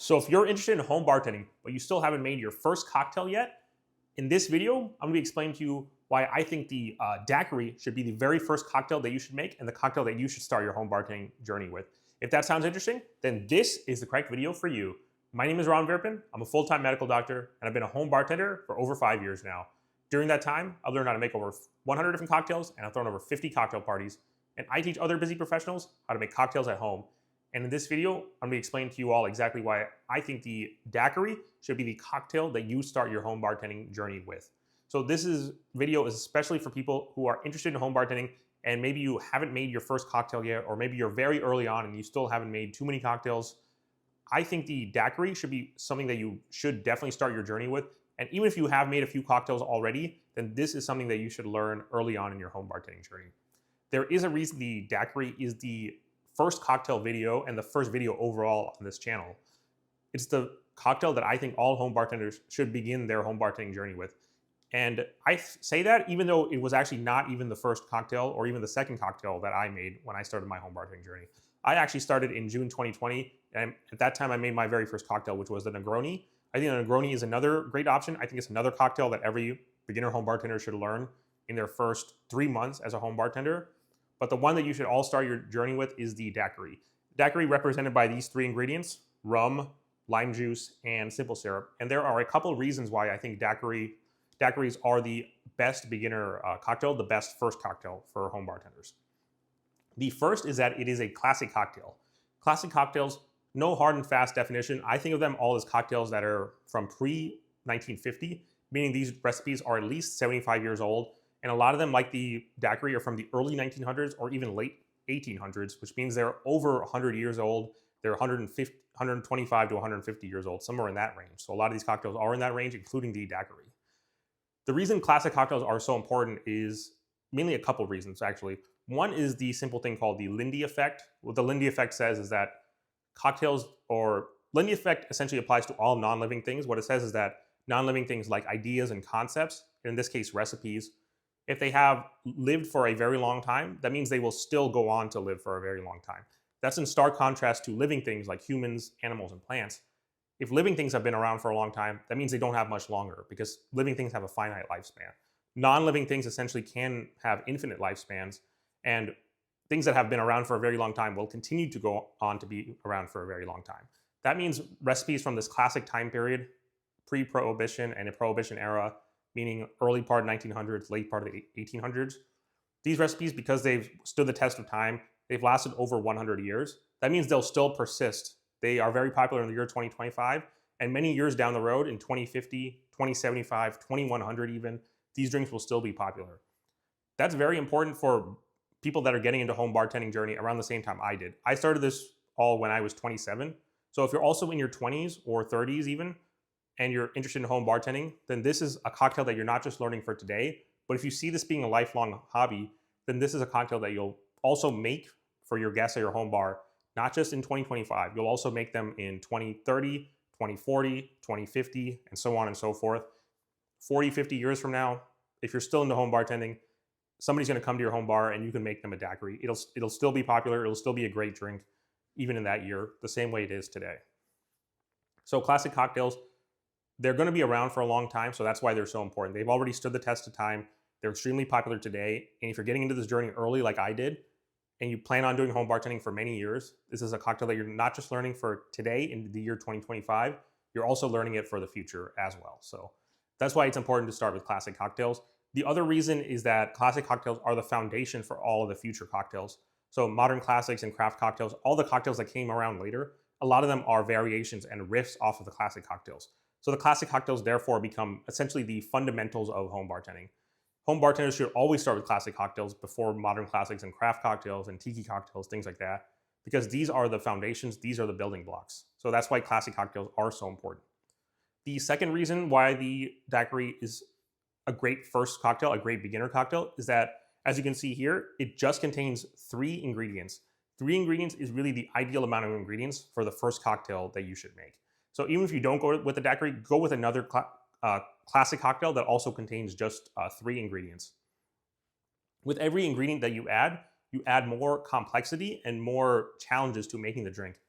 So if you're interested in home bartending, but you still haven't made your first cocktail yet, in this video, I'm gonna be explaining to you why I think the daiquiri should be the very first cocktail that you should make and the cocktail that you should start your home bartending journey with. If that sounds interesting, then this is the correct video for you. My name is Ron Verpin. I'm a full-time medical doctor, and I've been a home bartender for over 5 years now. During that time, I've learned how to make over 100 different cocktails, and I've thrown over 50 cocktail parties. And I teach other busy professionals how to make cocktails at home. And in this video, I'm going to be explaining to you all exactly why I think the daiquiri should be the cocktail that you start your home bartending journey with. So video is especially for people who are interested in home bartending and maybe you haven't made your first cocktail yet, or maybe you're very early on and you still haven't made too many cocktails. I think the daiquiri should be something that you should definitely start your journey with. And even if you have made a few cocktails already, then this is something that you should learn early on in your home bartending journey. There is a reason the daiquiri is the first cocktail video and the first video overall on this channel. It's the cocktail that I think all home bartenders should begin their home bartending journey with. And I say that even though it was actually not even the first cocktail or even the second cocktail that I made when I started my home bartending journey. I actually started in June 2020, and at that time I made my very first cocktail, which was the Negroni. I think the Negroni is another great option. I think it's another cocktail that every beginner home bartender should learn in their first 3 months as a home bartender. But the one that you should all start your journey with is the daiquiri. Daiquiri represented by these 3 ingredients: rum, lime juice, and simple syrup. And there are a couple of reasons why I think daiquiris are the best beginner cocktail, the best first cocktail for home bartenders. The first is that it is a classic cocktail. Classic cocktails, no hard and fast definition. I think of them all as cocktails that are from pre-1950, meaning these recipes are at least 75 years old. And a lot of them, like the daiquiri, are from the early 1900s or even late 1800s, which means they're over 100 years old. They're 125 to 150 years old, somewhere in that range. So a lot of these cocktails are in that range, including the daiquiri. The reason classic cocktails are so important is mainly a couple of reasons, actually. One is the simple thing called the Lindy effect. What the Lindy effect says is that Lindy effect essentially applies to all non-living things. What it says is that non-living things like ideas and concepts, in this case recipes, if they have lived for a very long time, that means they will still go on to live for a very long time. That's in stark contrast to living things like humans, animals, and plants. If living things have been around for a long time, that means they don't have much longer because living things have a finite lifespan. Non-living things essentially can have infinite lifespans, and things that have been around for a very long time will continue to go on to be around for a very long time. That means recipes from this classic time period, pre-Prohibition and the Prohibition era, meaning early part 1900s, late part of the 1800s. These recipes, because they've stood the test of time, they've lasted over 100 years. That means they'll still persist. They are very popular in the year 2025, and many years down the road, in 2050, 2075, 2100 even, these drinks will still be popular. That's very important for people that are getting into home bartending journey around the same time I did. I started this all when I was 27. So if you're also in your 20s or 30s even, and you're interested in home bartending, then this is a cocktail that you're not just learning for today, but if you see this being a lifelong hobby, then this is a cocktail that you'll also make for your guests at your home bar, not just in 2025. You'll also make them in 2030, 2040, 2050, and so on and so forth. 40, 50 years from now, if you're still into home bartending, somebody's gonna come to your home bar and you can make them a daiquiri. It'll still be popular, it'll still be a great drink, even in that year, the same way it is today. So classic cocktails, they're going to be around for a long time, so that's why they're so important. They've already stood the test of time. They're extremely popular today. And if you're getting into this journey early like I did, and you plan on doing home bartending for many years, this is a cocktail that you're not just learning for today in the year 2025, you're also learning it for the future as well. So that's why it's important to start with classic cocktails. The other reason is that classic cocktails are the foundation for all of the future cocktails. So modern classics and craft cocktails, all the cocktails that came around later, a lot of them are variations and riffs off of the classic cocktails. So the classic cocktails therefore become essentially the fundamentals of home bartending. Home bartenders should always start with classic cocktails before modern classics and craft cocktails and tiki cocktails, things like that, because these are the foundations, these are the building blocks. So that's why classic cocktails are so important. The second reason why the daiquiri is a great first cocktail, a great beginner cocktail, is that, as you can see here, it just contains 3 ingredients. 3 ingredients is really the ideal amount of ingredients for the first cocktail that you should make. So even if you don't go with the daiquiri, go with another classic cocktail that also contains just 3 ingredients. With every ingredient that you add more complexity and more challenges to making the drink.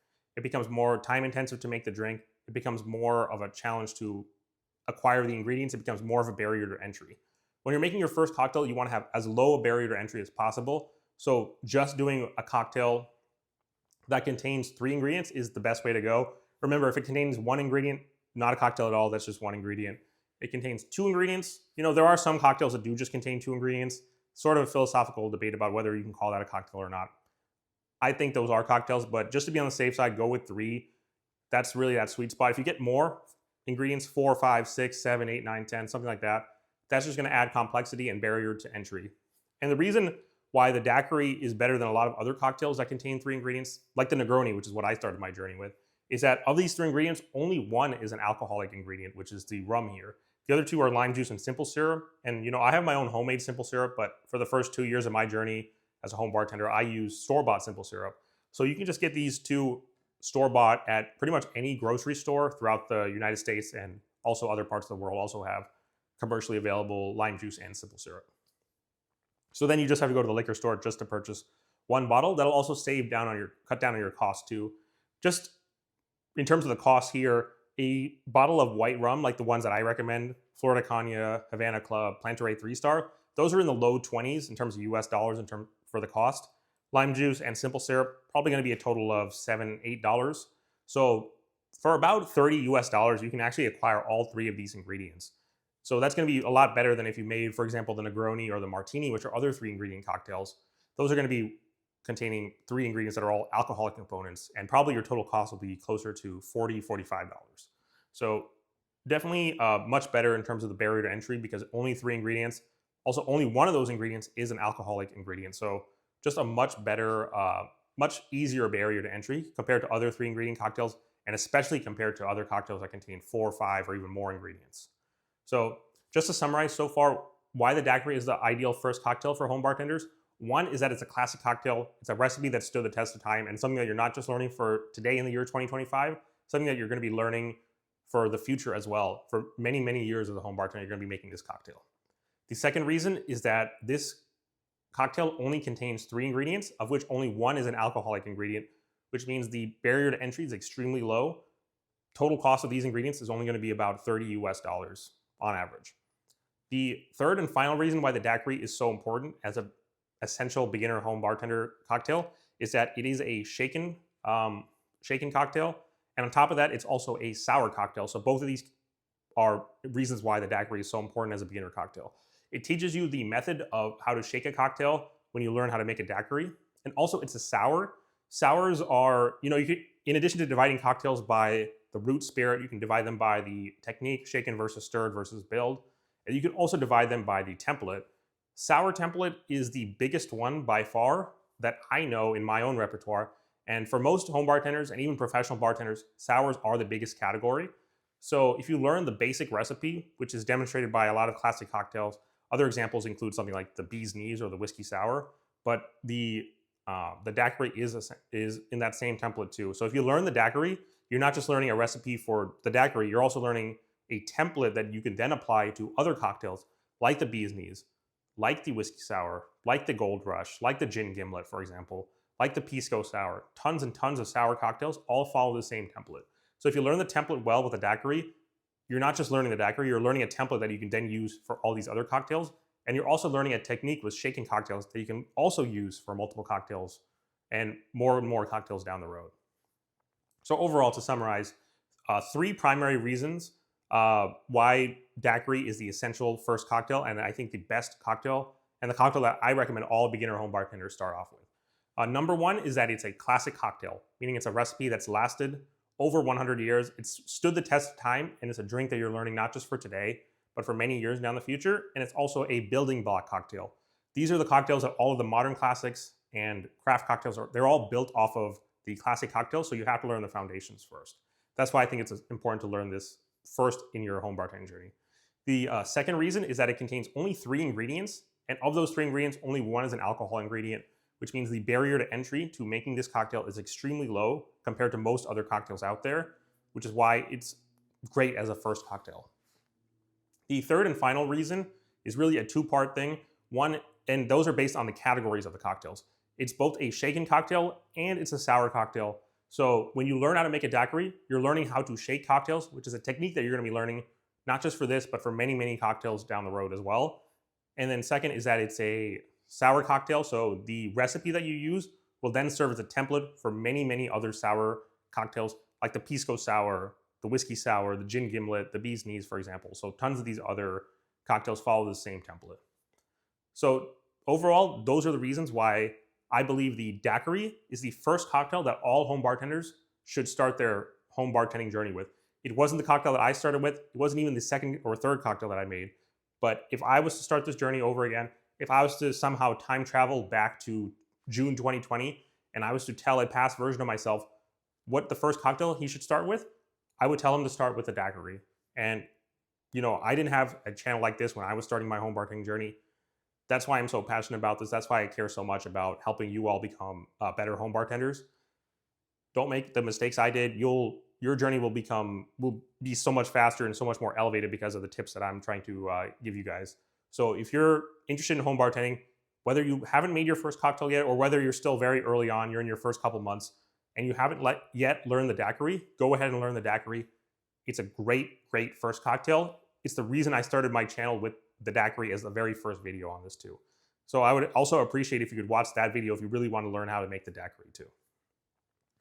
It becomes more time intensive to make the drink. It becomes more of a challenge to acquire the ingredients. It becomes more of a barrier to entry. When you're making your first cocktail, you want to have as low a barrier to entry as possible. So just doing a cocktail that contains 3 ingredients is the best way to go. Remember, if it contains 1 ingredient, not a cocktail at all, that's just 1 ingredient. It contains 2 ingredients. There are some cocktails that do just contain 2 ingredients. Sort of a philosophical debate about whether you can call that a cocktail or not. I think those are cocktails, but just to be on the safe side, go with 3. That's really that sweet spot. If you get more ingredients, 4, 5, 6, 7, 8, 9, 10, something like that, that's just going to add complexity and barrier to entry. And the reason why the daiquiri is better than a lot of other cocktails that contain 3 ingredients, like the Negroni, which is what I started my journey with, is that of these 3 ingredients, only 1 is an alcoholic ingredient, which is the rum here. The other 2 are lime juice and simple syrup. And I have my own homemade simple syrup, but for the first 2 years of my journey as a home bartender, I use store-bought simple syrup. So you can just get these 2 store-bought at pretty much any grocery store throughout the United States, and also other parts of the world also have commercially available lime juice and simple syrup. So then you just have to go to the liquor store just to purchase 1 bottle. That'll also cut down on your cost too. Just in terms of the cost here, a bottle of white rum, like the ones that I recommend, Florida Caña, Havana Club, Plantaray 3-Star, those are in the low 20s in terms of US dollars for the cost. Lime juice and simple syrup, probably going to be a total of $7, $8. So for about 30 US dollars, you can actually acquire all 3 of these ingredients. So that's going to be a lot better than if you made, for example, the Negroni or the Martini, which are other 3 ingredient cocktails. Those are going to be containing 3 ingredients that are all alcoholic components, and probably your total cost will be closer to $40, $45. So definitely much better in terms of the barrier to entry, because only 3 ingredients. Also, only 1 of those ingredients is an alcoholic ingredient. So just a much better, much easier barrier to entry compared to other 3 ingredient cocktails, and especially compared to other cocktails that contain 4, 5, or even more ingredients. So just to summarize so far, why the daiquiri is the ideal first cocktail for home bartenders. 1 is that it's a classic cocktail. It's a recipe that stood the test of time, and something that you're not just learning for today in the year 2025, something that you're going to be learning for the future as well. For many, many years as a home bartender, you're going to be making this cocktail. The second reason is that this cocktail only contains 3 ingredients, of which only 1 is an alcoholic ingredient, which means the barrier to entry is extremely low. Total cost of these ingredients is only going to be about $30 US on average. The third and final reason why the daiquiri is so important as an essential beginner home bartender cocktail is that it is a shaken cocktail, and on top of that, it's also a sour cocktail. So both of these are reasons why the daiquiri is so important as a beginner cocktail. It teaches you the method of how to shake a cocktail when you learn how to make a daiquiri, and also it's a sour. Sours are, you could, in addition to dividing cocktails by the root spirit, you can divide them by the technique, shaken versus stirred versus build. And you can also divide them by the template. Sour template is the biggest one by far that I know in my own repertoire. And for most home bartenders and even professional bartenders, sours are the biggest category. So if you learn the basic recipe, which is demonstrated by a lot of classic cocktails, other examples include something like the bee's knees or the whiskey sour, but the daiquiri is in that same template too. So if you learn the daiquiri, you're not just learning a recipe for the daiquiri, you're also learning a template that you can then apply to other cocktails like the bee's knees, like the whiskey sour, like the gold rush, like the gin gimlet, for example, like the pisco sour. Tons and tons of sour cocktails all follow the same template. So if you learn the template well with the daiquiri, you're not just learning the daiquiri, you're learning a template that you can then use for all these other cocktails. And you're also learning a technique with shaking cocktails that you can also use for multiple cocktails and more cocktails down the road. So overall, to summarize, 3 primary reasons why daiquiri is the essential first cocktail, and I think the best cocktail, and the cocktail that I recommend all beginner home bartenders start off with. Number 1 is that it's a classic cocktail, meaning it's a recipe that's lasted over 100 years. It's stood the test of time, and it's a drink that you're learning not just for today, but for many years down the future. And it's also a building block cocktail. These are the cocktails that all of the modern classics and craft cocktails they're all built off of the classic cocktail, so you have to learn the foundations first. That's why I think it's important to learn this first in your home bartending journey. The second reason is that it contains only 3 ingredients, and of those 3 ingredients, only 1 is an alcohol ingredient, which means the barrier to entry to making this cocktail is extremely low compared to most other cocktails out there, which is why it's great as a first cocktail. The third and final reason is really a 2-part thing. One, and those are based on the categories of the cocktails. It's both a shaken cocktail and it's a sour cocktail. So when you learn how to make a daiquiri, you're learning how to shake cocktails, which is a technique that you're going to be learning not just for this, but for many, many cocktails down the road as well. And then second is that it's a sour cocktail. So the recipe that you use will then serve as a template for many, many other sour cocktails like the pisco sour, the whiskey sour, the gin gimlet, the bee's knees, for example. So tons of these other cocktails follow the same template. So overall, those are the reasons why I believe the daiquiri is the first cocktail that all home bartenders should start their home bartending journey with. It wasn't the cocktail that I started with. It wasn't even the second or third cocktail that I made. But if I was to start this journey over again, if I was to somehow time travel back to June 2020 and I was to tell a past version of myself what the first cocktail he should start with, I would tell him to start with a daiquiri. And, I didn't have a channel like this when I was starting my home bartending journey. That's why I'm so passionate about this. That's why I care so much about helping you all become better home bartenders. Don't make the mistakes I did. Your journey will be so much faster and so much more elevated because of the tips that I'm trying to give you guys. So if you're interested in home bartending, whether you haven't made your first cocktail yet or whether you're still very early on, you're in your first couple months and you haven't yet learned the daiquiri, go ahead and learn the daiquiri. It's a great, great first cocktail. It's the reason I started my channel with the daiquiri as the very first video on this too. So I would also appreciate if you could watch that video if you really want to learn how to make the daiquiri too.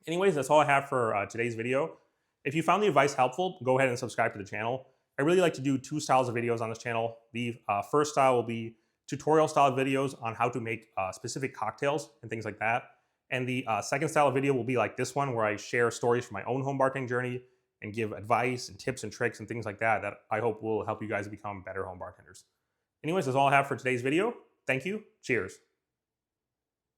Anyways, that's all I have for today's video. If you found the advice helpful, go ahead and subscribe to the channel. I really like to do two styles of videos on this channel. The first style will be tutorial style videos on how to make specific cocktails and things like that. And the second style of video will be like this one, where I share stories from my own home bartending journey and give advice and tips and tricks and things like that that I hope will help you guys become better home bartenders. Anyways, that's all I have for today's video. Thank you. Cheers.